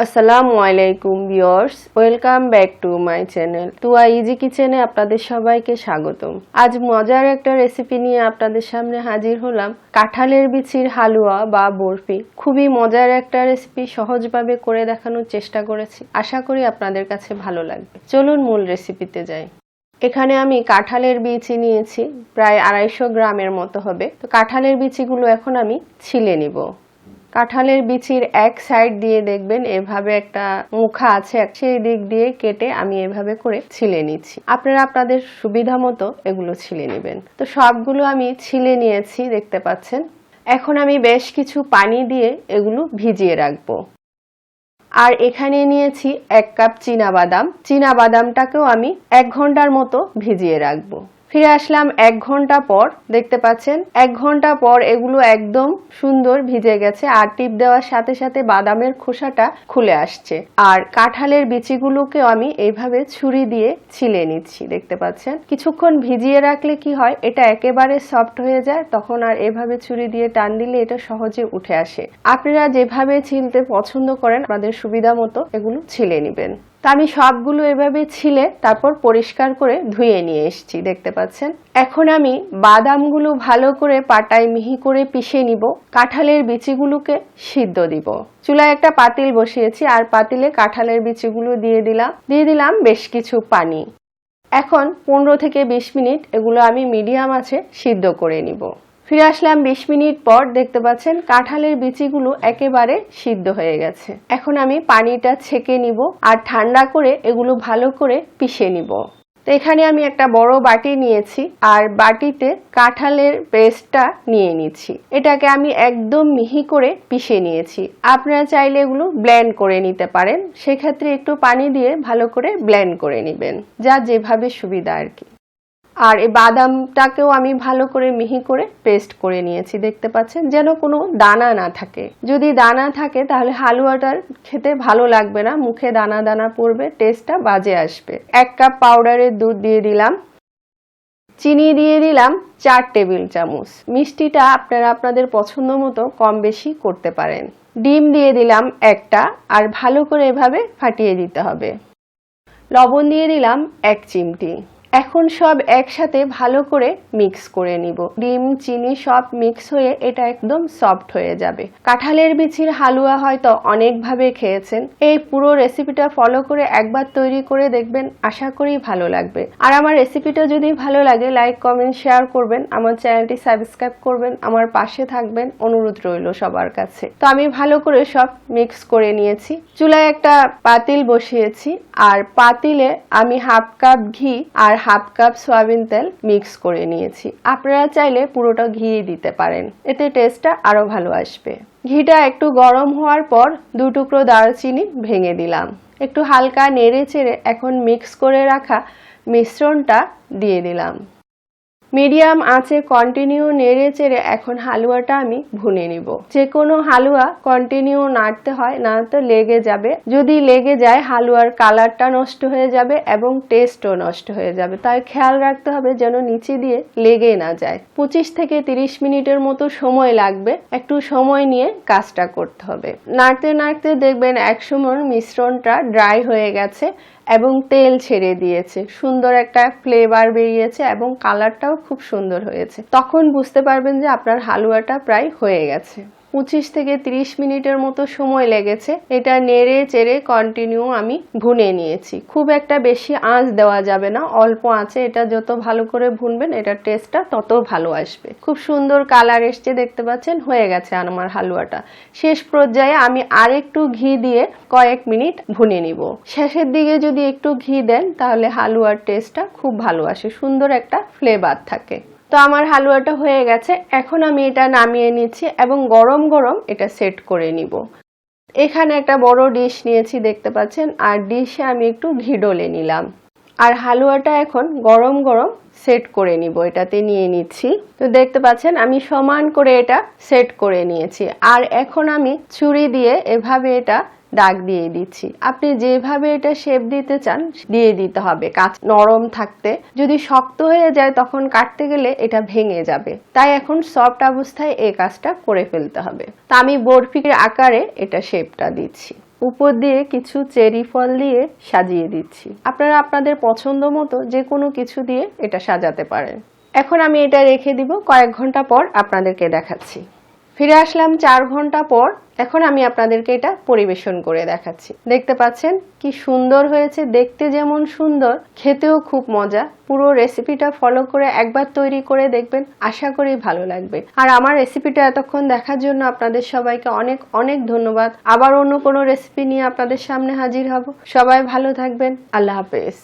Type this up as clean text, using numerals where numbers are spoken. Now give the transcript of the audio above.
আসসালামু আলাইকুম viewers, welcome back to my channel Tuya easy কিচেনে আপনাদের সবাইকে স্বাগতম। আজ মজার একটা রেসিপি নিয়ে আপনাদের সামনে হাজির হলাম। কাঁঠালের বিচির হালুয়া বা বরফি। খুবই মজার একটা রেসিপি, সহজভাবে করে দেখানোর চেষ্টা করেছি। আশা করি আপনাদের কাছে ভালো লাগবে। চলুন মূল রেসিপিতে যাই। এখানে আমি কাঁঠালের বিচি নিয়েছি, প্রায় 250 গ্রামের মতো হবে। তো কাঁঠালের বিচিগুলো এখন আমি ছিলে নিব। কাঁঠালের বিচির এক সাইড দিয়ে দেখবেন এভাবে একটা মুখা আছে, সেই দিক দিয়ে কেটে আমি এভাবে করে ছিলে নিচ্ছি। আপনারা আপনাদের সুবিধা মতো এগুলো ছিলে নেবেন। তো সবগুলো আমি ছিলে নিয়েছি, দেখতে পাচ্ছেন। এখন আমি বেশ কিছু পানি দিয়ে এগুলো ভিজিয়ে রাখবো। আর এখানে নিয়েছি 1 কাপ বাদামটাকেও আমি 1 ঘন্টার মতো ভিজিয়ে রাখবো। ফিরে আসলাম 1 ঘন্টা পর। দেখতে পাচ্ছেন 1 ঘন্টা পর এগুলো একদম সুন্দর ভিজে গেছে, আর টিপ দেওয়ার সাথে সাথে বাদামের খোসাটা খুলে আসছে। আর কাঁঠালের বিচিগুলোকে আমি এইভাবে ছুরি দিয়ে ছিলে নিচ্ছি, দেখতে পাচ্ছেন। কিছুক্ষণ ভিজিয়ে রাখলে কি হয়, এটা একেবারে সফট হয়ে যায়, তখন আর এভাবে ছুরি দিয়ে টান দিলে এটা সহজে উঠে আসে। আপনারা যেভাবে ছিলতে পছন্দ করেন আপনাদের সুবিধা মতো এগুলো ছিলে নেবেন। তা আমি সবগুলো এভাবে ছিলে তারপর পরিষ্কার করে ধুয়ে নিয়ে এসেছি, দেখতে পাচ্ছেন। এখন আমি বাদামগুলো ভালো করে পাটায় মিহি করে পিষে নিব। কাঁঠালের বিচিগুলোকে সিদ্ধ দিব। চুলায় একটা পাতিল বসিয়েছি, আর পাতিলে কাঁঠালের বিচিগুলো দিয়ে দিলাম বেশ কিছু পানি। এখন 15 থেকে 20 মিনিট এগুলো আমি মিডিয়াম আঁচে সিদ্ধ করে নিব। ফিরে আসলাম 20 মিনিট পর। দেখতে পাচ্ছেন কাঁঠালের বিচিগুলো একেবারে সিদ্ধ হয়ে গেছে। এখন আমি পানিটা ছেঁকে নিব, আর ঠান্ডা করে এগুলো ভালো করে পিষে নিব। তো এখানে আমি একটা বড় বাটি নিয়েছি, আর বাটিতে কাঁঠালের পেস্টটা নিয়ে নিচ্ছি। এটাকে আমি একদম মিহি করে পিষে নিয়েছি। আপনারা চাইলে এগুলো ব্লেন্ড করে নিতে পারেন, সেক্ষেত্রে একটু পানি দিয়ে ভালো করে ব্লেন্ড করে নেবেন, যা যেভাবে সুবিধা আর কি। আর এই বাদামটাকেও আমি ভালো করে মিহি করে পেস্ট করে নিয়েছি, দেখতে পাচ্ছেন, যেন কোনো দানা না থাকে। যদি দানা থাকে তাহলে হালুয়াটার খেতে ভালো লাগবে না, মুখে দানা দানা পড়বে, টেস্টটা বাজে আসবে। 1 কাপ পাউডারের দুধ দিয়ে দিলাম। চিনি দিয়ে দিলাম 4 টেবিল চামচ। মিষ্টিটা আপনারা আপনাদের পছন্দ মতো কম বেশি করতে পারেন। ডিম দিয়ে দিলাম একটা, আর ভালো করে এভাবে ফাটিয়ে দিতে হবে। লবণ দিয়ে দিলাম 1 চিমটি। এখন সব একসাথে ভালো করে মিক্স করে নিব। ডিম চিনি সব মিক্স হয়ে এটা একদম সফট হয়ে যাবে। কাঁঠালের বিচির হালুয়া হয়তো অনেকভাবে খেয়েছেন, এই পুরো রেসিপিটা ফলো করে একবার তৈরি করে দেখবেন, আশা করি ভালো লাগবে। আর আমার রেসিপিটা যদি ভালো লাগে লাইক কমেন্ট শেয়ার করবেন, আমার চ্যানেলটি সাবস্ক্রাইব করবেন, আমার পাশে থাকবেন, অনুরোধ রইল সবার কাছে। তো আমি ভালো করে সব মিক্স করে নিয়েছি। চুলায় একটা পাতিল বসিয়েছি, আর পাতিলে আমি 1/2 কাপ ঘি আর 1/2 কাপ সয়াবিন তেল মিক্স করে নিয়েছি। আপনারা চাইলে পুরোটা ঘি দিতে পারেন, এতে টেস্টটা আরো ভালো আসবে। ঘিটা একটু গরম হওয়ার পর 2 টুকরো দারচিনি ভেঙে দিলাম। একটু হালকা নেড়ে চেড়ে এখন মিক্স করে রাখা মিশ্রণটা দিয়ে দিলাম। মিডিয়াম আঁচে কন্টিনিউ নেড়ে চেড়ে এখন হালুয়াটা আমি ভুনে নিব। যে কোনো হালুয়া কন্টিনিউ নাড়তে হয়, না তো লেগে যাবে। যদি লেগে যায় হালুয়ার কালারটা নষ্ট হয়ে যাবে এবং টেস্টও নষ্ট হয়ে যাবে, তাই খেয়াল রাখতে হবে যেন নিচে দিয়ে লেগে না যায়। 25 থেকে 30 মিনিটের মতো সময় লাগবে, একটু সময় নিয়ে কাজটা করতে হবে। নাড়তে নাড়তে দেখবেন একসময় মিশ্রণটা ড্রাই হয়ে গেছে এবং তেল ছেড়ে দিয়েছে, সুন্দর একটা ফ্লেভার বেরিয়েছে এবং কালারটাও খুব সুন্দর হয়েছে। তখন বুঝতে পারবেন যে আপনার হালুয়াটা প্রায় হয়ে গেছে। 25 থেকে 30 মিনিটের মতো সময় লেগেছে। এটা নেড়ে চেড়ে কন্টিনিউ আমি ভুনে নিয়েছি। খুব একটা বেশি আঁচ দেওয়া যাবে না, অল্প আঁচে এটা যত ভালো করে ভুনবেন এটার টেস্টটা তত ভালো আসবে। খুব সুন্দর কালার এসছে, দেখতে পাচ্ছেন, হয়ে গেছে আমার হালুয়াটা। শেষ পর্যায়ে আমি আরেকটু ঘি দিয়ে কয়েক মিনিট ভুনে নিব। শেষের দিকে যদি একটু ঘি দেন তাহলে হালুয়ার টেস্টটা খুব ভালো আসে, সুন্দর একটা ফ্লেভার থাকে। তো আমার হালুয়াটা হয়ে গেছে। এখন আমি এটা নামিয়ে নিচ্ছি এবং গরম গরম এটা সেট করে নিব। এখানে একটা বড় ডিশ নিয়েছি, দেখতে পাচ্ছেন, আর ডিশে আমি একটু ঘি ডলে নিলাম। আর হালুয়াটা এখন গরম গরম সেট করে নিব, এটাতে নিয়ে নিচ্ছি। তো দেখতে পাচ্ছেন আমি সমান করে এটা সেট করে নিয়েছি। আর এখন আমি ছুরি দিয়ে এভাবে এটা দাগ দিয়ে দিচ্ছি। আপনি যেভাবে এটা শেপ দিতে চান দিয়ে দিতে হবে, কাঁচা নরম থাকতে। যদি শক্ত হয়ে যায় তখন কাটতে গেলে এটা ভেঙে যাবে, তাই এখন সফট অবস্থায় এই কাজটা করে ফেলতে হবে। তা আমি বরফির আকারে এটা শেপটা দিচ্ছি। উপর দিয়ে কিছু চেরি ফল দিয়ে সাজিয়ে দিচ্ছি। আপনারা আপনাদের পছন্দ মতো যে কোনো কিছু দিয়ে এটা সাজাতে পারেন। এখন আমি এটা রেখে দিব, কয়েক ঘন্টা পর আপনাদেরকে দেখাচ্ছি। ফিরে আসলাম 4 ঘন্টা পর। এখন আমি আপনাদেরকে এটা পরিবেশন করে দেখাচ্ছি। দেখতে পাচ্ছেন কি সুন্দর হয়েছে, দেখতে যেমন সুন্দর, খেতেও খুব মজা। পুরো রেসিপিটা ফলো করে একবার তৈরি করে দেখবেন, আশা করি ভালো লাগবে। আর আমার রেসিপিটা এতক্ষণ দেখার জন্য আপনাদের সবাইকে অনেক অনেক ধন্যবাদ। আবার অন্য কোনো রেসিপি নিয়ে আপনাদের সামনে হাজির হব। সবাই ভালো থাকবেন। আল্লাহ হাফেজ।